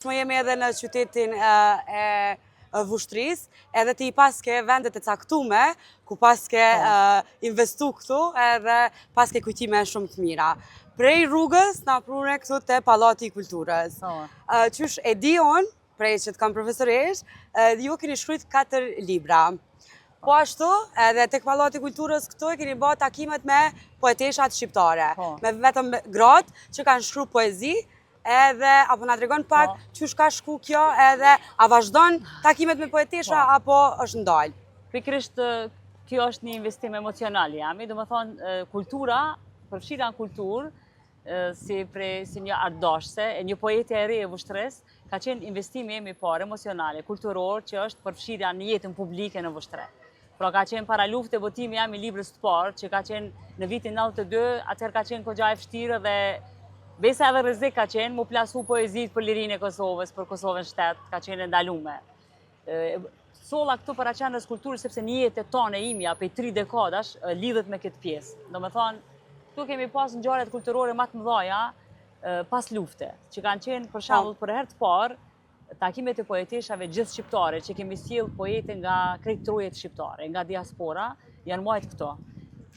Më jemi edhe në qytetin e Vushtrisë, edhe ti paske vendet e caktume, ku paske investu këtu, edhe paske kujtime shumë të mira. Prej rrugës na prune këtu te Pallati i Kulturës. Qysh e di unë, prej që të kam profesoresh, ju keni shkruajt 4 libra. Po ashtu, edhe tek Pallati i Kulturës këtu keni bë takimet me poeteshat shqiptare, me vetëm gratë që kanë shkruar poezi. Edhe, apo na tregon pak qysh ka shku kjo, edhe a vazhdon takimet me poetesha, apo është ndalë? Pikrisht, kjo është një investim emocional jam, do më thonë, kultura, përfshira në kulturë, si një artdashse, e një poete e re e Vushtresë, ka qenë investimi jemi parë emocionale, kulturor, që është përfshirja në jetën publike në Vushtre. Pra ka qenë para lufte botimi jam i librës të parë, që ka qenë në vitin 92, atëherë ka qenë kogja e vështirë dhe besa edhe rrezik ka qenë, mu plasu poezit për lirinë e Kosovës, për Kosovën shtetë, ka qenë ndalume. Solla këtu për aqenës kulturës, sepse një jetë e tonë e imja, për 3 dekadash, lidhet me këtë pjesë. Do me thonë, tu kemi pas në ngjarjet kulturore më të mëdha pas lufte, që kanë qenë për shembull për herë të parë, takimet e poeteshave gjithë shqiptare, që kemi sjell poete nga krejt trojet shqiptare, nga diaspora, janë majtë këto.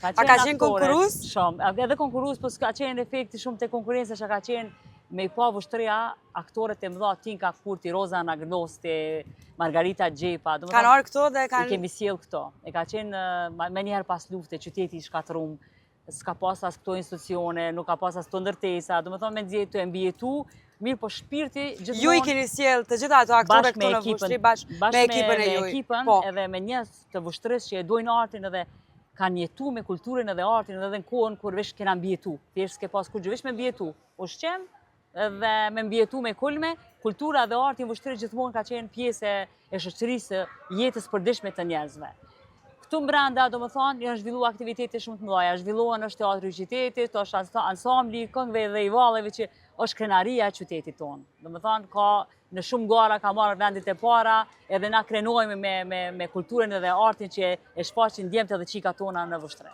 A ka qenë konkurus? Shumë, edhe konkurus, po s'ka qenë efekti shumë të konkurense që ka qenë me i pa Vushtria, aktorët e mëdha Tinka Kurti, Roza Naglosti, Margarita Gjepa. Kanë arë këto dhe kanë... I kemi sjell këto. E ka qenë me njëherë pas lufte, qyteti i shkatërum, s'ka pas as këto institucione, nuk ka pas as këto ndërtesa, do me thonë me nxjerrë të mbjetu, mirë po shpirti gjithmonë... Ju i keni sjell të gjitha ato aktore këtu në Vushtri, bashkë me ekipën e juj. Me ekipën, edhe me njerëz të Vushtrisë që e dojnë artin edhe kanë jetu me kulturën edhe artin edhe në kohën kur vesh kena mbjetu. Thjesht s'ke pas kur gjë, vesh me mbjetu. Ushqem dhe me mbjetu me kulme, kultura dhe arti në Vushtri gjithmonë ka qenë pjesë e shoqërisë jetës përditshme të njerëzve. Këtu mbrenda, do më thonë, janë zhvilluar aktivitete shumë të mëdha. Zhvilluan është teatri i qytetit, është ansambli i këngëve dhe i valleve që është krenaria e qytetit tonë. Do më thonë, ka në shumë gara ka marrë vendit e para, edhe na krenojme me kulturën edhe artin që e shfaqin djemtë dhe qikat tona në Vushtre.